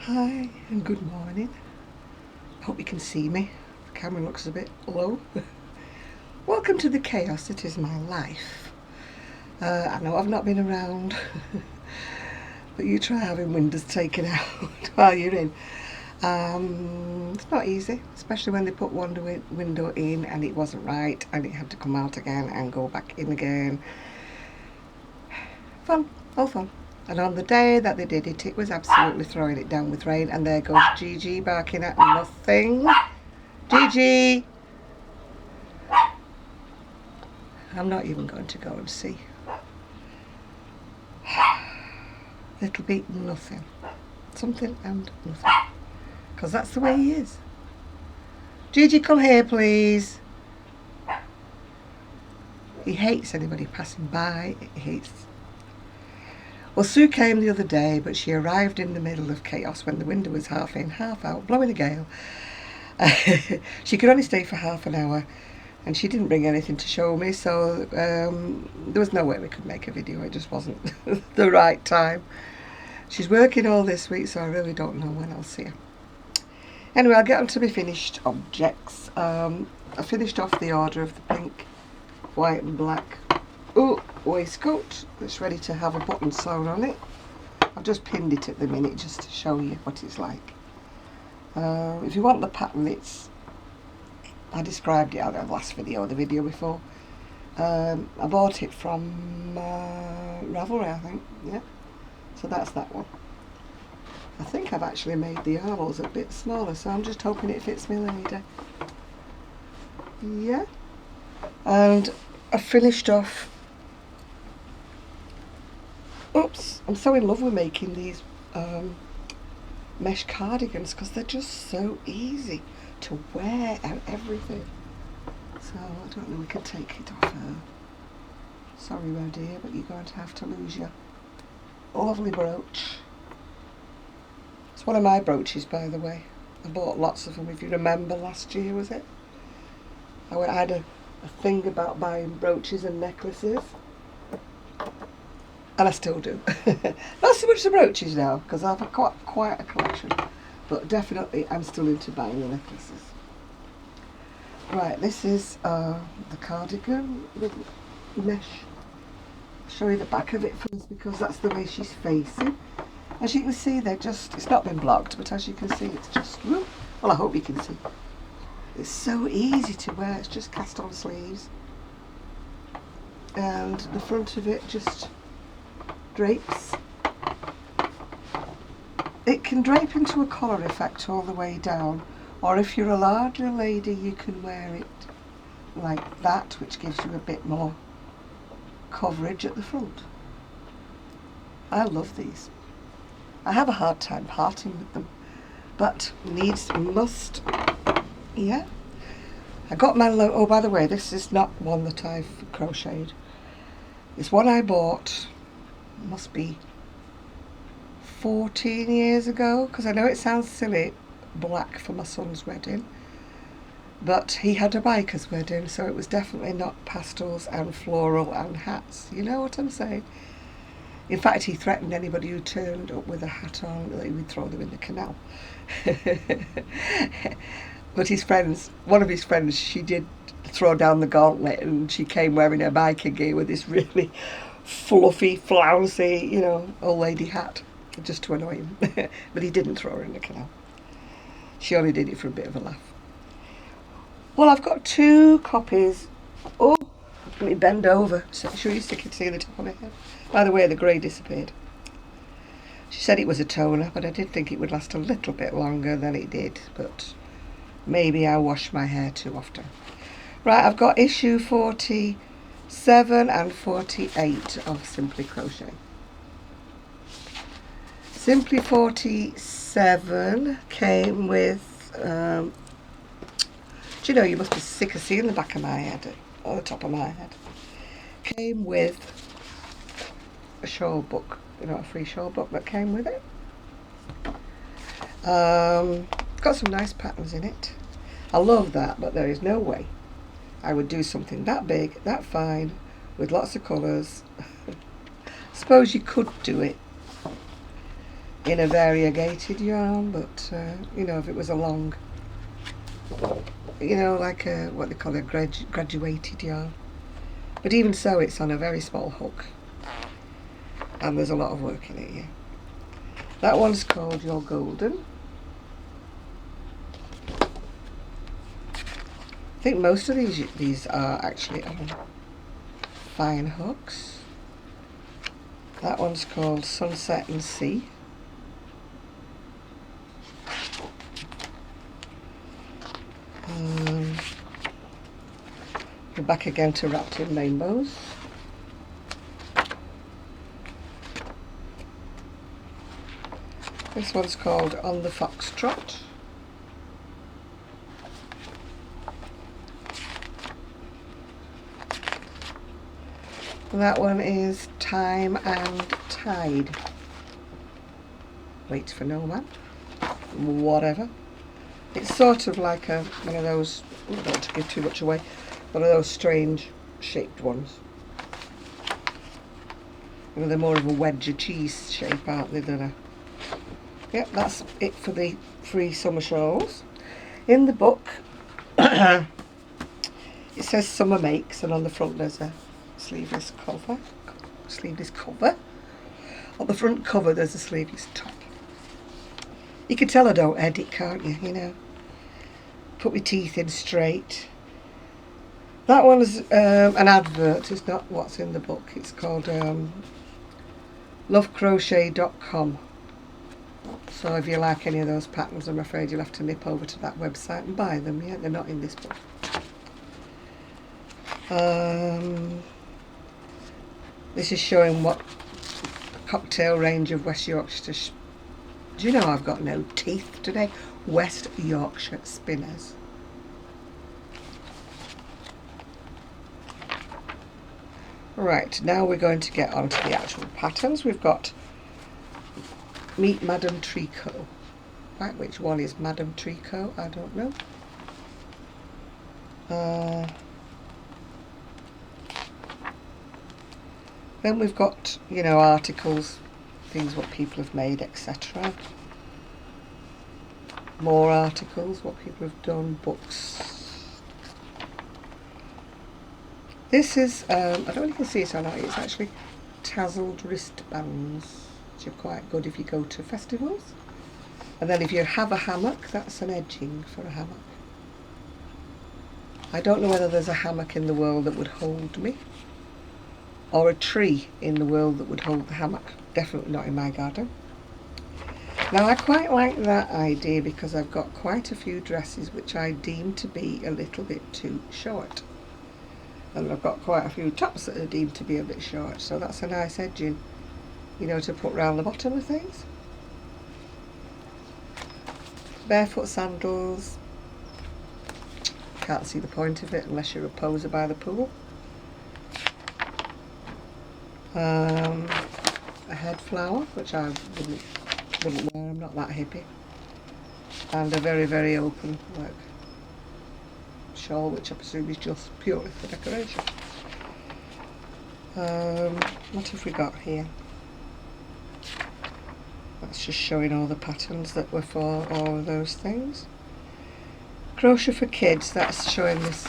Hi and good morning. Hope you can see me. The camera looks a bit low. Welcome to the chaos that is my life. I know I've not been around, but you try having windows taken out while you're in. It's not easy, especially when they put one window in and it wasn't right and it had to come out again and go back in again. Fun, all fun. And on the day that they did it, it was absolutely throwing it down with rain. And there goes Gigi barking at nothing. Gigi! I'm not even going to go and see. It'll be nothing. Something and nothing. Because that's the way he is. Gigi, come here, please. He hates anybody passing by. He hates... Well, Sue came the other day, but she arrived in the middle of chaos when the window was half in, half out, blowing a gale. She could only stay for half an hour, and she didn't bring anything to show me, so there was no way we could make a video. It just wasn't the right time. She's working all this week, so I really don't know when I'll see her. Anyway, I'll get on to my finished objects. I finished off the order of the pink, white and black waistcoat that's ready to have a button sewn on it. I've just pinned it at the minute just to show you what it's like. If you want the pattern, I described it in the last video, the video before. I bought it from Ravelry, I think. Yeah, so that's that one. I think I've actually made the armholes a bit smaller, so I'm just hoping it fits me later. Yeah, and I finished off. Oops, I'm so in love with making these mesh cardigans because they're just so easy to wear and everything. So I don't know, we can take it off her. Sorry, my dear, but you're going to have to lose your lovely brooch. It's one of my brooches, by the way. I bought lots of them, if you remember, last year, was it? I had a thing about buying brooches and necklaces. And I still do. Not so much the brooches now, because I've got quite a collection. But definitely I'm still into buying the necklaces. Right, this is the cardigan with mesh. I'll show you the back of it first because that's the way she's facing. As you can see, it's not been blocked, but as you can see, it's just, well, I hope you can see. It's so easy to wear, it's just cast on sleeves. And the front of it just drapes. It can drape into a collar effect all the way down, or if you're a larger lady you can wear it like that, which gives you a bit more coverage at the front. I love these. I have a hard time parting with them, but must. Yeah, I got my oh, by the way, this is not one that I've crocheted. It's one I bought, must be 14 years ago, because I know it sounds silly, black for my son's wedding, but he had a biker's wedding, so it was definitely not pastels and floral and hats. You know what I'm saying? In fact, he threatened anybody who turned up with a hat on that he would throw them in the canal. But his friends, one of his friends, she did throw down the gauntlet, and she came wearing her biker gear with this really fluffy, flouncy, old lady hat, just to annoy him. But he didn't throw her in the canal. She only did it for a bit of a laugh. Well, I've got two copies. Oh, let me bend over so you can see the top of my head. By the way, the grey disappeared. She said it was a toner, but I did think it would last a little bit longer than it did, but maybe I wash my hair too often. Right, I've got issue 47 and 48 of Simply Crochet. Simply 47 came with, do you know, you must be sick of seeing the back of my head, or the top of my head. Came with a shawl book, a free shawl book that came with it. Got some nice patterns in it. I love that, but there is no way I would do something that big, that fine, with lots of colours. Suppose you could do it in a variegated yarn, but you know, if it was a long, you know, like a, what they call a graduated yarn. But even so, it's on a very small hook, and there's a lot of work in it, yeah. That one's called Your Golden. I think most of these are actually on fine hooks. That one's called Sunset and Sea. We're back again to Wrapped in Rainbows. This one's called On the Foxtrot. That one is Time and Tide. Wait for no man. Whatever. It's sort of like one of those, I don't want to give too much away, one of those strange shaped ones. You know, they're more of a wedge of cheese shape, aren't they, than a... Yep, that's it for the free summer shawls. In the book, it says Summer Makes, and on the front there's a sleeveless cover. On the front cover there's a sleeveless top. You can tell I don't edit, can't you? You know, put my teeth in straight. That one's an advert. It's not what's in the book. It's called lovecrochet.com. So if you like any of those patterns, I'm afraid you'll have to nip over to that website and buy them. Yeah, they're not in this book. This is showing what cocktail range of West Yorkshire. Do you know I've got no teeth today? West Yorkshire spinners. Right, now we're going to get on to the actual patterns. We've got Meet Madame Tricot. Right, which one is Madame Tricot? I don't know. Then we've got, you know, articles, things what people have made, etc. More articles, what people have done, books. This is, I don't know if you can see it or not, it's actually tasselled wristbands, which are quite good if you go to festivals. And then if you have a hammock, that's an edging for a hammock. I don't know whether there's a hammock in the world that would hold me, or a tree in the world that would hold the hammock. Definitely not in my garden. Now I quite like that idea because I've got quite a few dresses which I deem to be a little bit too short. And I've got quite a few tops that are deemed to be a bit short, so that's a nice edging, you know, to put round the bottom of things. Barefoot sandals. Can't see the point of it unless you're a poser by the pool. A head flower, which I wouldn't wear, I'm not that hippie. And a very, very open work shawl, which I presume is just purely for decoration. What have we got here? That's just showing all the patterns that were for all of those things. Crochet for Kids, that's showing this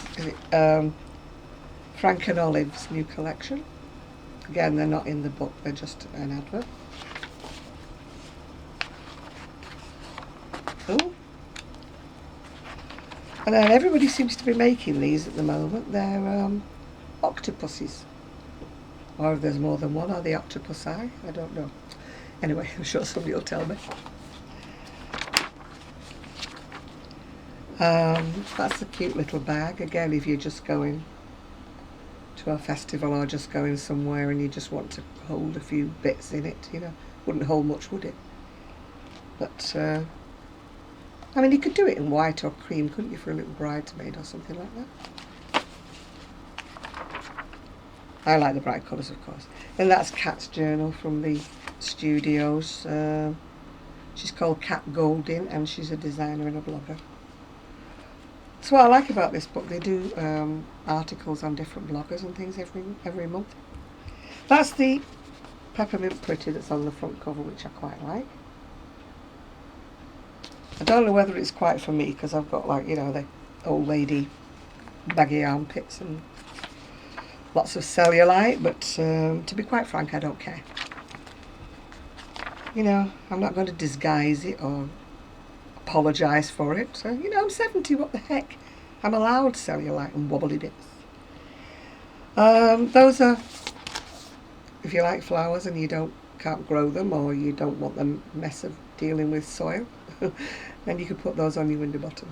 Frank and Olive's new collection. Again, they're not in the book, they're just an advert. Oh. And then everybody seems to be making these at the moment. They're octopuses. Or if there's more than one, are they octopusi? I don't know. Anyway, I'm sure somebody will tell me. That's a cute little bag. Again, if you're just going to a festival or just going somewhere and you just want to hold a few bits in it, you know. Wouldn't hold much, would it? But, I mean, you could do it in white or cream, couldn't you, for a little bridesmaid or something like that? I like the bright colours, of course. And that's Kat's journal from the studios. She's called Kat Golding and she's a designer and a blogger. So what I like about this book, they do articles on different bloggers and things every month. That's the Peppermint Pretty that's on the front cover, which I quite like. I don't know whether it's quite for me because I've got, like, you know, the old lady baggy armpits and lots of cellulite, but to be quite frank, I don't care. You know, I'm not going to disguise it or apologise for it. So, you know, I'm 70, what the heck? I'm allowed cellulite and wobbly bits. Those are, if you like flowers and you can't grow them, or you don't want the mess of dealing with soil, then you could put those on your window bottom.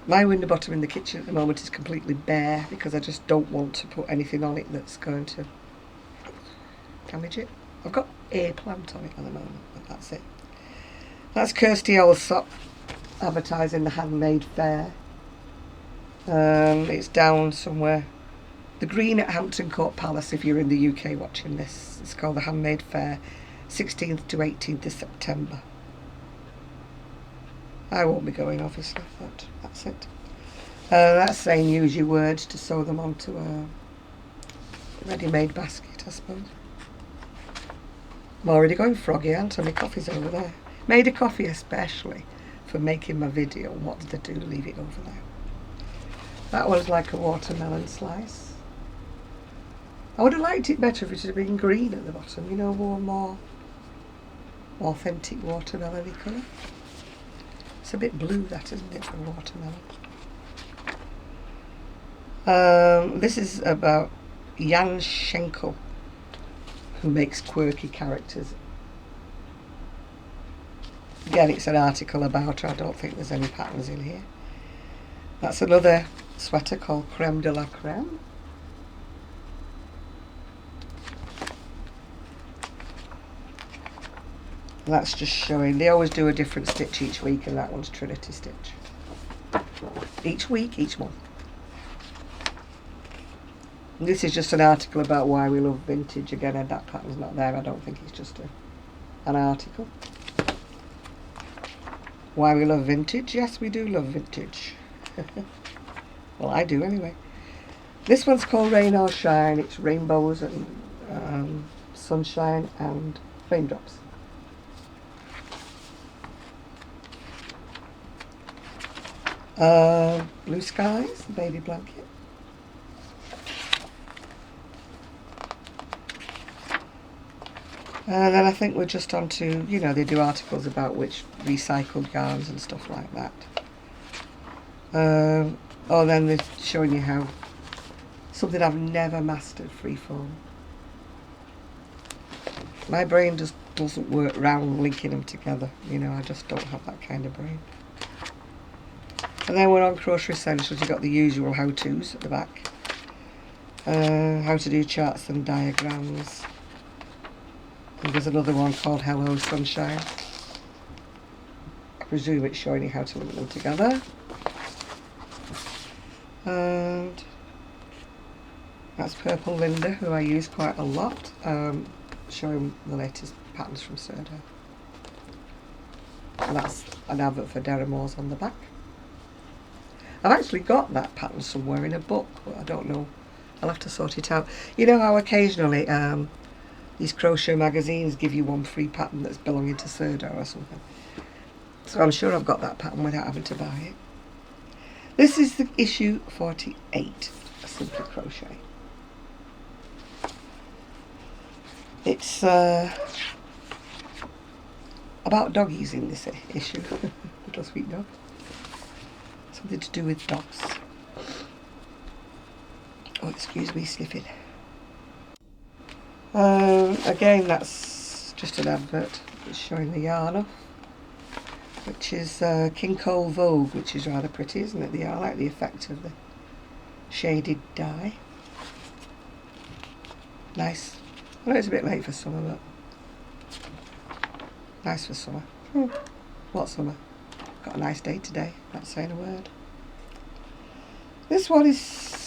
My window bottom in the kitchen at the moment is completely bare because I just don't want to put anything on it that's going to damage it. I've got a plant on it at the moment, but that's it. That's Kirsty Allsop advertising the handmade fair. It's down somewhere. The Green at Hampton Court Palace, if you're in the UK watching this. It's called the Handmade Fair, 16th to 18th of September. I won't be going, obviously, but that's it. That's saying use your words to sew them onto a ready-made basket, I suppose. I'm already going froggy, aren't I? My coffee's over there. Made a coffee especially for making my video. What did I do? Leave it over there. That was like a watermelon slice. I would have liked it better if it had been green at the bottom, you know, more authentic watermelon-y colour. It's a bit blue, that, isn't it, for watermelon? This is about Jan Schenkel, who makes quirky characters. Again, it's an article about her. I don't think there's any patterns in here. That's another sweater called Creme de la Creme. And that's just showing, they always do a different stitch each week, and that one's Trinity stitch. Each week, each month. And this is just an article about why we love vintage. Again, and that pattern's not there. I don't think it's just an article. Why we love vintage? Yes, we do love vintage. Well, I do anyway. This one's called Rain or Shine. It's rainbows and sunshine and raindrops. Blue skies, baby blanket. And then I think we're just on to, you know, they do articles about which recycled yarns and stuff like that. Oh, then they're showing you how, something I've never mastered, freeform. My brain just doesn't work round linking them together, you know, I just don't have that kind of brain. And then we're on Crochet Essentials. You've got the usual how-tos at the back. How to do charts and diagrams. And there's another one called Hello Sunshine. I presume it's showing you how to link them together. And that's Purple Linda, who I use quite a lot. Showing the latest patterns from Serdo. And that's an advert for Deramores on the back. I've actually got that pattern somewhere in a book, but I don't know. I'll have to sort it out. You know how occasionally these crochet magazines give you one free pattern that's belonging to Serdo or something. So I'm sure I've got that pattern without having to buy it. This is the issue 48 of Simply Crochet. It's about doggies in this issue. Little sweet dog. Something to do with dogs. Oh, excuse me, sniffing. Again, that's just an advert. It's showing the yarn off, which is King Cole Vogue, which is rather pretty, isn't it? I like the effect of the shaded dye. Nice. I know it's a bit late for summer, but nice for summer. What summer? Got a nice day today, not saying a word. This one is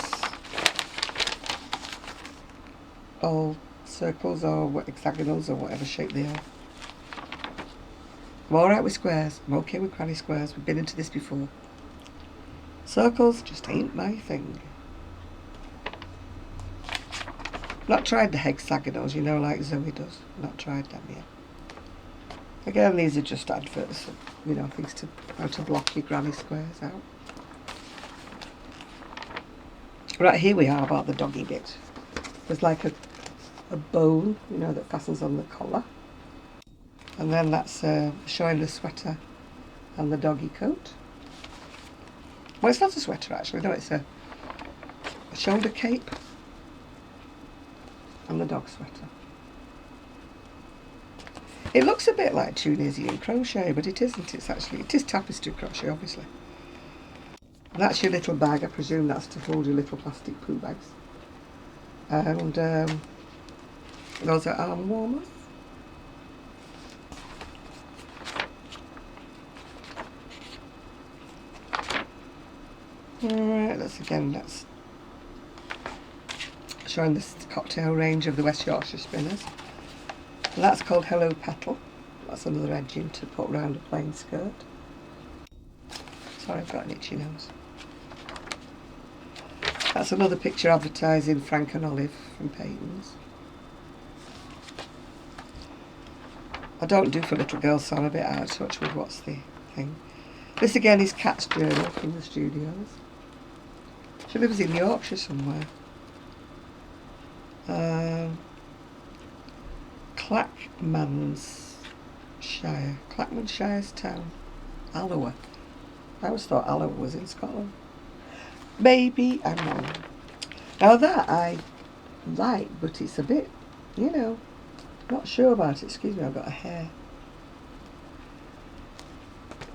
all circles or hexagonals or whatever shape they are. I'm alright with squares, I'm okay with granny squares, we've been into this before. Circles just ain't my thing. Not tried the hexagonals, you know, like Zoe does. Not tried them yet. Again, these are just adverts, you know, things to how to block your granny squares out. Right, here we are about the doggy bit. There's like a bone, you know, that fastens on the collar. And then that's showing the sweater and the doggy coat. Well, it's not a sweater actually, no, it's a shoulder cape and the dog sweater. It looks a bit like Tunisian crochet, but it isn't. It is tapestry crochet, obviously. And that's your little bag. I presume that's to hold your little plastic poo bags. And those are arm warmers. Alright, that's showing this cocktail range of the West Yorkshire Spinners. And that's called Hello Petal. That's another edging to put around a plain skirt. Sorry, I've got an itchy nose. That's another picture advertising Frank and Olive from Peyton's. I don't do for little girls, so I'm a bit out of touch with what's the thing. This again is Kat's journal from the studios. She lives in Yorkshire somewhere. Clackmanshire's town. Alloa. I always thought Alloa was in Scotland. Maybe I'm wrong. Now that I like, but it's a bit, you know, not sure about it. Excuse me, I've got a hair.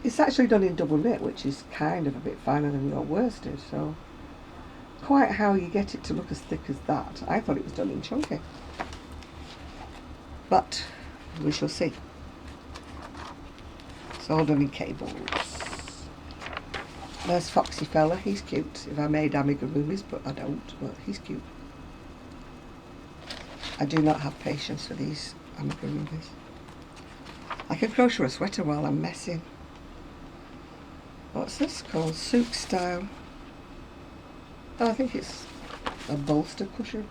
It's actually done in double knit, which is kind of a bit finer than your worsted, so quite how you get it to look as thick as that. I thought it was done in chunky. But we shall see. It's all done in cables. There's Foxy fella, he's cute. If I made amigurumis, but I don't, but he's cute. I do not have patience for these amigurumis. I can crochet a sweater while I'm messing. What's this called? Souk style. Oh, I think it's a bolster cushion.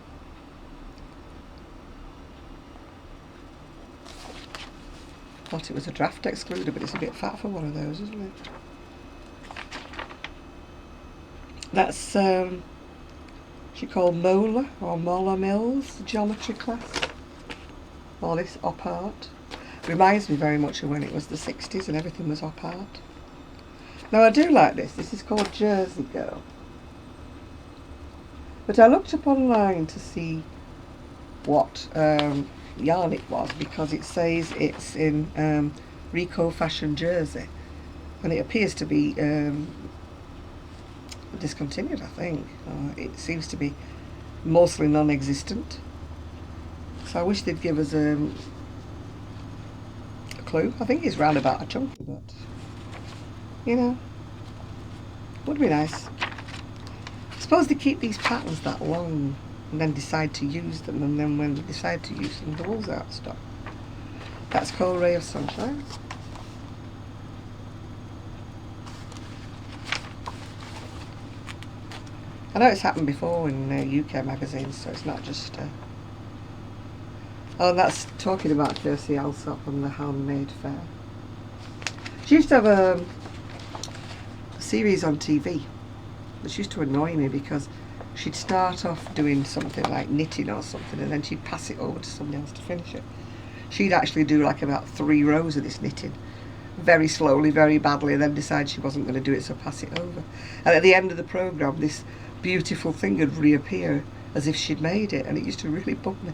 Thought it was a draft excluder, but it's a bit fat for one of those, isn't it? That's she called Mola or Mola Mills geometry class. All this op art reminds me very much of when it was the 60s and everything was op art. Now I do like this. This is called Jersey Girl. But I looked up online to see what yarn it was, because it says it's in Rico Fashion Jersey, and it appears to be discontinued, I think. It seems to be mostly non-existent, so I wish they'd give us a clue. I think it's round about a chunky, but you know, would be nice. I suppose they keep these patterns that long and then decide to use them, and then when they decide to use them, the wool's out of stock. That's called Ray of Sunshine. I know it's happened before in UK magazines, so it's not just... Oh, and that's talking about Kirsty Alsop and the Handmade Fair. She used to have a series on TV, which used to annoy me because she'd start off doing something like knitting or something, and then she'd pass it over to somebody else to finish it. She'd actually do like about 3 rows of this knitting, very slowly, very badly, and then decide she wasn't going to do it, so pass it over. And at the end of the programme, this beautiful thing would reappear as if she'd made it, and it used to really bug me.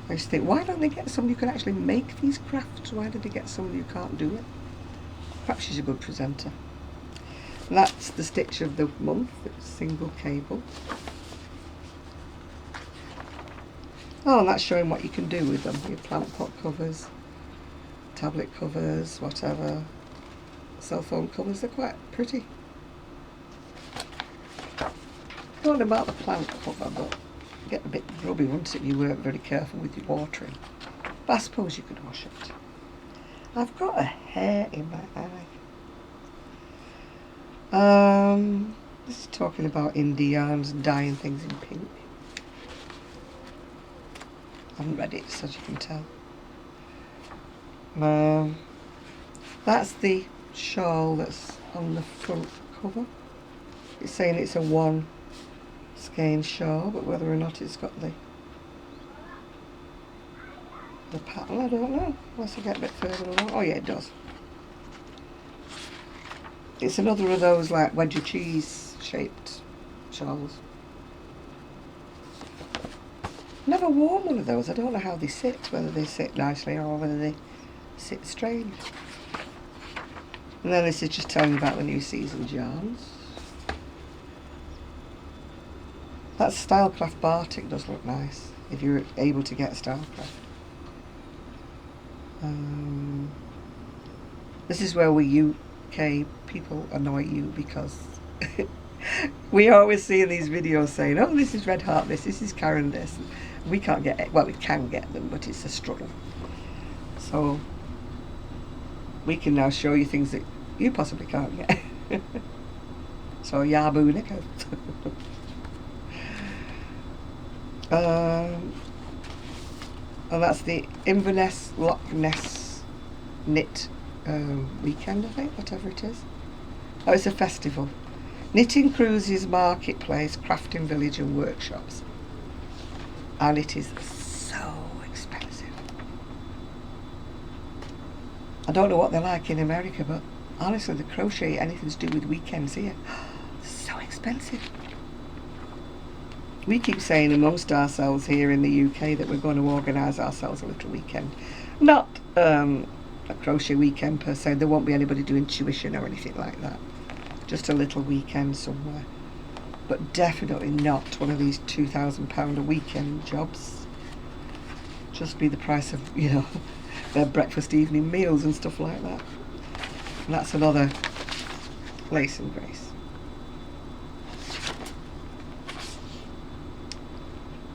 I used to think, why don't they get somebody who can actually make these crafts? Why did they get somebody who can't do it? Perhaps she's a good presenter. And that's the stitch of the month. It's single cable. Oh, and that's showing what you can do with them. Your plant pot covers, tablet covers, whatever. Cell phone covers, they're quite pretty. I don't know about the plant cover, but get a bit grubby, wouldn't it, if you weren't very careful with your watering. But I suppose you could wash it. I've got a hair in my eye. This is talking about indie yarns and dyeing things in pink. I haven't read it, so as you can tell. That's the shawl that's on the front cover. It's saying it's a 1 skein shawl, but whether or not it's got the pattern, I don't know, unless I get a bit further along. Oh yeah, it does. It's another of those like wedgie cheese shaped shawls. Never worn one of those. I don't know how they sit, whether they sit nicely or whether they sit strange. And then this is just telling you about the new season's yarns. That Stylecraft Bartik does look nice, if you're able to get Stylecraft. This is where we UK people annoy you, because we always see in these videos saying, oh, this is Red Heart this is Karen this. We can't get it. Well, we can get them, but it's a struggle. So we can now show you things that you possibly can't get. So Yabu Nico. And that's the Inverness Loch Ness Knit weekend, I think, whatever it is. Oh, it's a festival. Knitting cruises, marketplace, crafting village and workshops. And it is so expensive. I don't know what they're like in America, but honestly, the crochet, anything to do with weekends here, so expensive. We keep saying amongst ourselves here in the UK that we're going to organise ourselves a little weekend. Not a crochet weekend per se. There won't be anybody doing tuition or anything like that. Just a little weekend somewhere. But definitely not one of these £2,000 a weekend jobs. Just be the price of, you know, their breakfast, evening meals and stuff like that. And that's another Lace and Grace.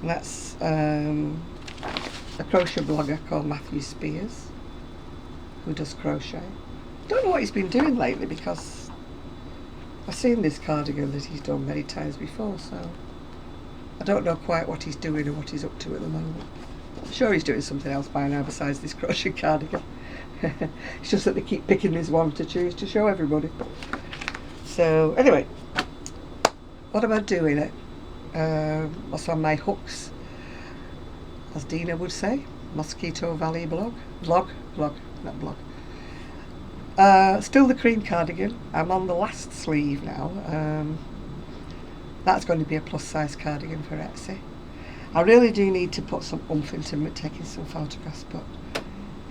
And that's a crochet blogger called Matthew Spears, who does crochet. Don't know what he's been doing lately, because I've seen this cardigan that he's done many times before, so I don't know quite what he's doing or what he's up to at the moment. I'm sure he's doing something else by now besides this crochet cardigan. It's just that they keep picking this one to choose to show everybody. So anyway, what am I doing? What's on my hooks, as Dina would say, Mosquito Valley blog, not blog. Still the cream cardigan. I'm on the last sleeve now. That's going to be a plus size cardigan for Etsy. I really do need to put some oomph into taking some photographs, but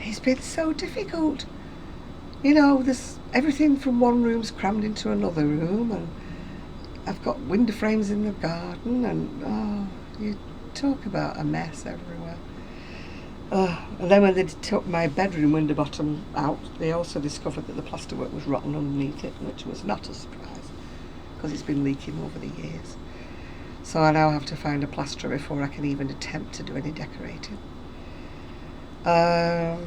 it's been so difficult. You know, there's everything from one room's crammed into another room, and I've got window frames in the garden, and you talk about a mess everywhere. And then when they took my bedroom window bottom out, they also discovered that the plasterwork was rotten underneath it, which was not a surprise, because it's been leaking over the years. So I now have to find a plasterer before I can even attempt to do any decorating. I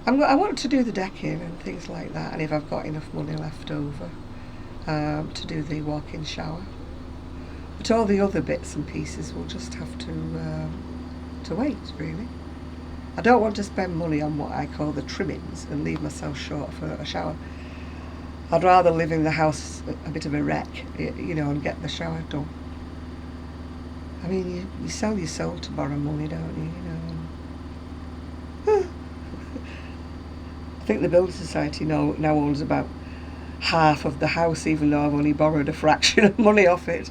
want to do the decking and things like that, and if I've got enough money left over to do the walk-in shower. But all the other bits and pieces will just have to wait, really. I don't want to spend money on what I call the trimmings and leave myself short for a shower. I'd rather live in the house a bit of a wreck, you know, and get the shower done. I mean, you sell your soul to borrow money, don't you, you know. I think the Building Society now owns about half of the house, even though I've only borrowed a fraction of money off it.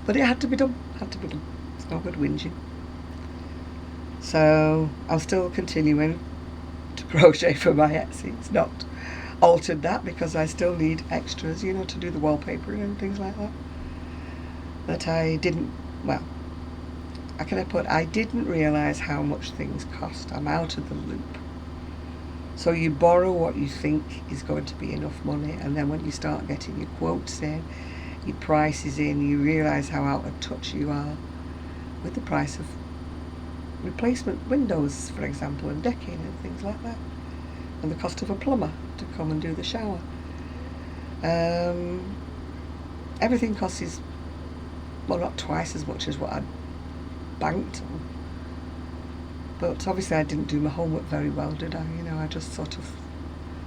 But it had to be done, It's no good whinging. So I'm still continuing to crochet for my Etsy. It's not altered that, because I still need extras, you know, to do the wallpapering and things like that. But I didn't, well, I didn't realise how much things cost. I'm out of the loop. So you borrow what you think is going to be enough money, and then when you start getting your quotes in, your prices in, you realise how out of touch you are with the price of replacement windows, for example, and decking and things like that, and the cost of a plumber to come and do the shower. Everything costs, well, not twice as much as what I'd banked on. But obviously I didn't do my homework very well, did I? You know, I just sort of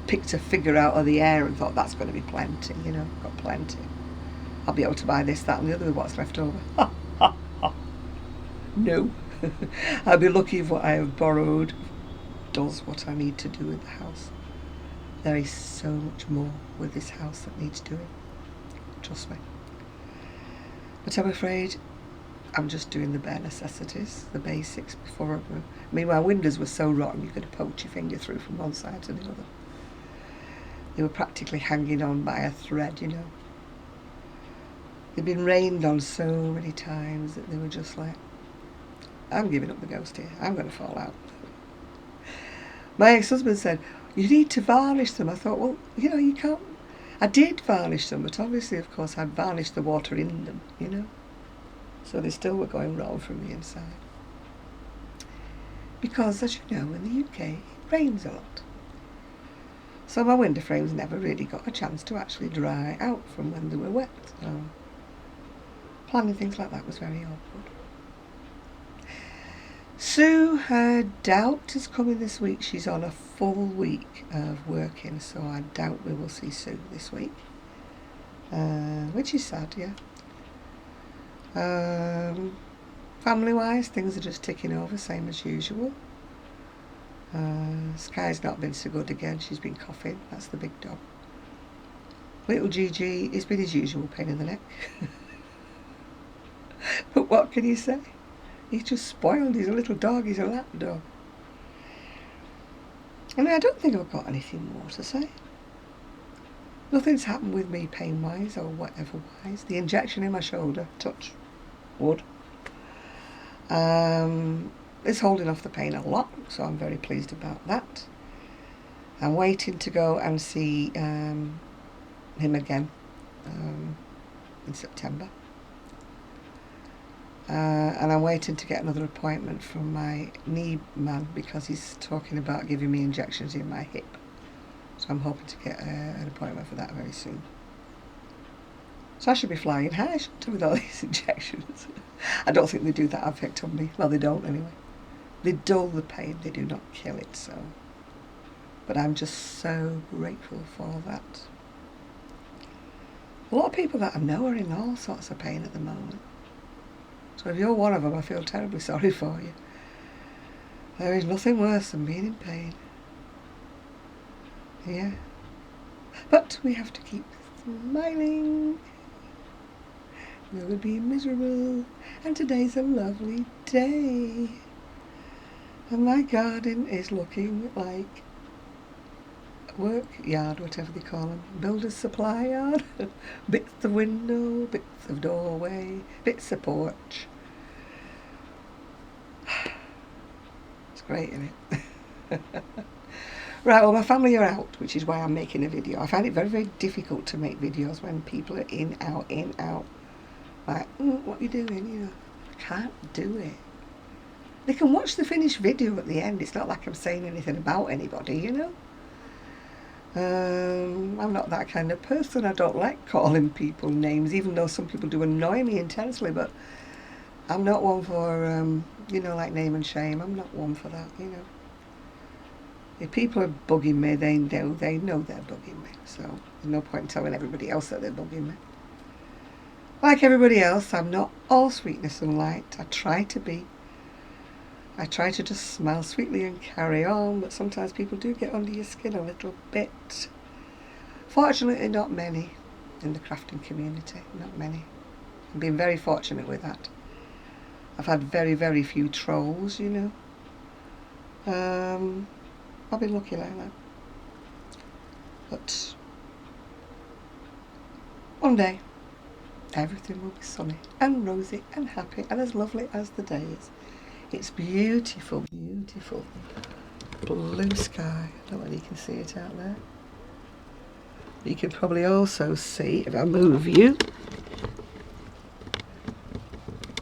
picked a figure out of the air and thought that's going to be plenty, you know, got plenty. I'll be able to buy this, that and the other with what's left over. No. I'll be lucky if what I have borrowed does what I need to do with the house. There is so much more with this house that needs doing. Trust me. But I'm afraid I'm just doing the bare necessities, the basics before I go. I mean, my windows were so rotten you could poke your finger through from one side to the other. They were practically hanging on by a thread, you know. They'd been rained on so many times that they were just like, I'm giving up the ghost here. I'm going to fall out. My ex-husband said, you need to varnish them. I thought, well, you know, you can't. I did varnish them, but obviously, of course, I'd varnished the water in them, you know. So they still were going wrong from the inside. Because, as you know, in the UK, it rains a lot. So my window frames never really got a chance to actually dry out from when they were wet. So planning things like that was very awkward. Sue, her doubt is coming this week. She's on a full week of working, so I doubt we will see Sue this week. Which is sad, yeah. Family-wise, things are just ticking over, same as usual. Sky's not been so good again. She's been coughing. That's the big dog. Little Gigi, it's been his usual pain in the neck. But what can you say? He's just spoiled. He's a little dog. He's a lap dog. I mean, I don't think I've got anything more to say. Nothing's happened with me pain-wise or whatever-wise. The injection in my shoulder, touch wood, is holding off the pain a lot, so I'm very pleased about that. I'm waiting to go and see him again in September. And I'm waiting to get another appointment from my knee man because he's talking about giving me injections in my hip. So I'm hoping to get an appointment for that very soon. So I should be flying high, shouldn't I, with all these injections? I don't think they do that effect on me. Well, they don't anyway. They dull the pain, they do not kill it, so. But I'm just so grateful for that. A lot of people that I know are in all sorts of pain at the moment. So if you're one of them, I feel terribly sorry for you. There is nothing worse than being in pain. Yeah. But we have to keep smiling. We would be miserable. And today's a lovely day. And my garden is looking like a work yard, whatever they call them. Builder's supply yard. Bits of window, bits of doorway, bits of porch. It's great, isn't it? Right, well, my family are out, which is why I'm making a video. I find it very, very difficult to make videos when people are in, out, in, out. Like, what are you doing? You know, I can't do it. They can watch the finished video at the end. It's not like I'm saying anything about anybody, you know. I'm not that kind of person. I don't like calling people names, even though some people do annoy me intensely, but I'm not one for, you know, like name and shame. I'm not one for that, you know. If people are bugging me, they know they're bugging me. So there's no point in telling everybody else that they're bugging me. Like everybody else, I'm not all sweetness and light. I try to be. I try to just smile sweetly and carry on, but sometimes people do get under your skin a little bit. Fortunately, not many in the crafting community, not many. I've been very fortunate with that. I've had very, very few trolls, you know. I've been lucky like that. But one day, everything will be sunny and rosy and happy and as lovely as the day is. It's beautiful, beautiful blue sky. I don't know whether you can see it out there. You can probably also see, if I move you,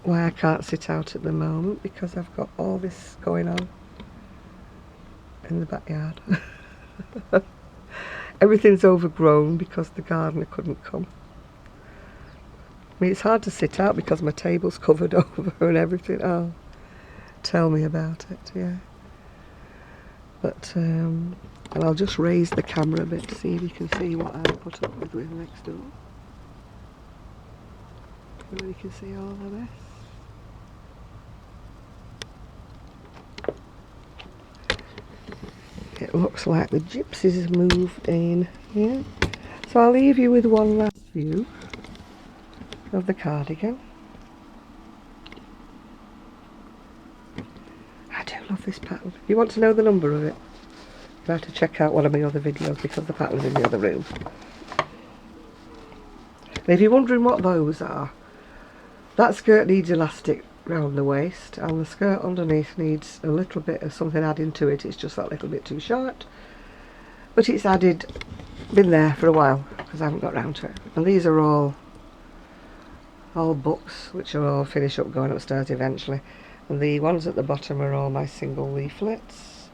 why I can't sit out at the moment, because I've got all this going on in the backyard. Everything's overgrown because the gardener couldn't come. I mean, it's hard to sit out because my table's covered over and everything. Oh. tell me about it, yeah. But, and I'll just raise the camera a bit to see if you can see what I put up with next door. Everybody can see all of this. It looks like the gypsies have moved in here. So I'll leave you with one last view of the cardigan. I do love this pattern. If you want to know the number of it, you have to check out one of my other videos because the pattern's in the other room. And if you're wondering what those are, that skirt needs elastic round the waist, and the skirt underneath needs a little bit of something adding to it. It's just that little bit too short, but it's been there for a while because I haven't got round to it. And these are all books which are all finished up going upstairs eventually, and the ones at the bottom are all my single leaflets,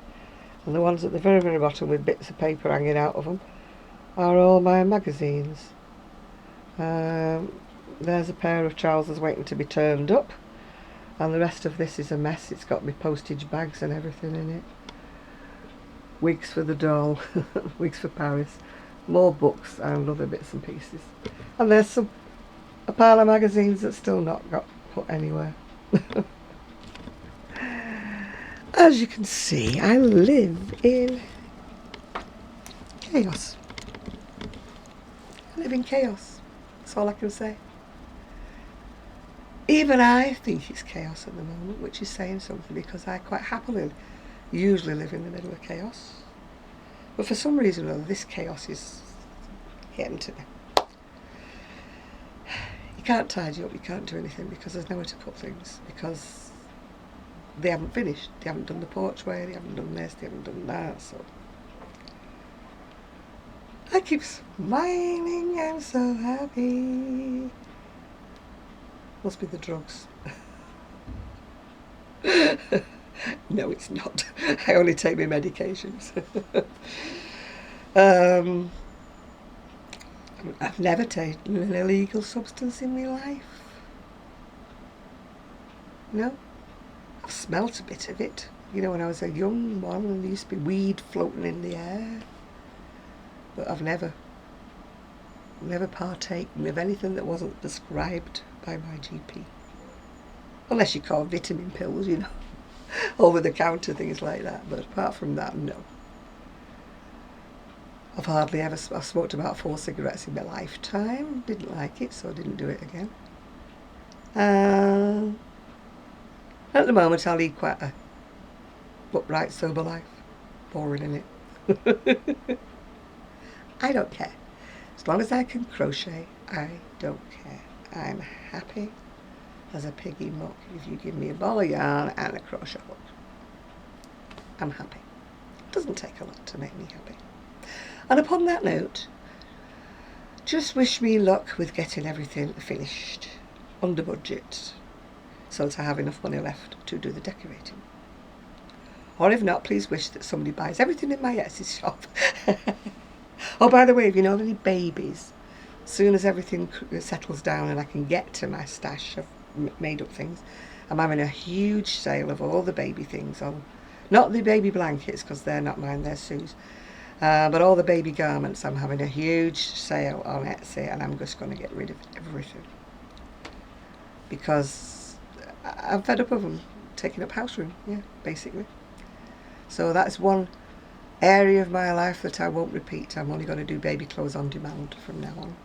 and the ones at the very, very bottom with bits of paper hanging out of them are all my magazines. There's a pair of trousers waiting to be turned up, and the rest of this is a mess. It's got my postage bags and everything in it. Wigs for the doll, wigs for Paris, more books and other bits and pieces. And there's a pile of magazines that's still not got put anywhere. As you can see, I live in chaos. I live in chaos. That's all I can say. Even I think it's chaos at the moment, which is saying something, because I quite happily usually live in the middle of chaos. But for some reason or other, this chaos is getting to me. You can't tidy up, you can't do anything because there's nowhere to put things, because they haven't finished. They haven't done the porchway, they haven't done this, they haven't done that, so I keep smiling, I'm so happy. Must be the drugs. No, it's not. I only take my medications. I've never taken an illegal substance in my life. No. I've smelt a bit of it. You know, when I was a young one, and there used to be weed floating in the air. But I've never partaken of anything that wasn't prescribed by my GP. Unless you call vitamin pills, you know, over-the-counter things like that. But apart from that, no. I've hardly ever I've smoked about 4 cigarettes in my lifetime. Didn't like it, so I didn't do it again. At the moment, I lead quite a upright, sober life. Boring, innit? I don't care. As long as I can crochet, I don't care. I'm happy as a piggy muck. If you give me a ball of yarn and a crochet hook, I'm happy. It doesn't take a lot to make me happy. And upon that note, just wish me luck with getting everything finished under budget, so that I have enough money left to do the decorating. Or if not, please wish that somebody buys everything in my Etsy shop. Oh, by the way, if you know of any babies, as soon as everything settles down and I can get to my stash of made up things, I'm having a huge sale of all the baby things on, not the baby blankets because they're not mine, they're Sue's, but all the baby garments. I'm having a huge sale on Etsy, and I'm just going to get rid of everything because I'm fed up of them taking up house room, yeah, basically. So that's one area of my life that I won't repeat. I'm only going to do baby clothes on demand from now on.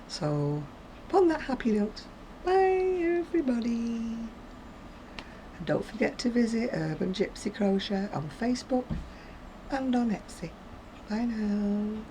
So, upon that happy note, bye everybody. And don't forget to visit Urban Gypsy Crochet on Facebook and on Etsy. Bye now.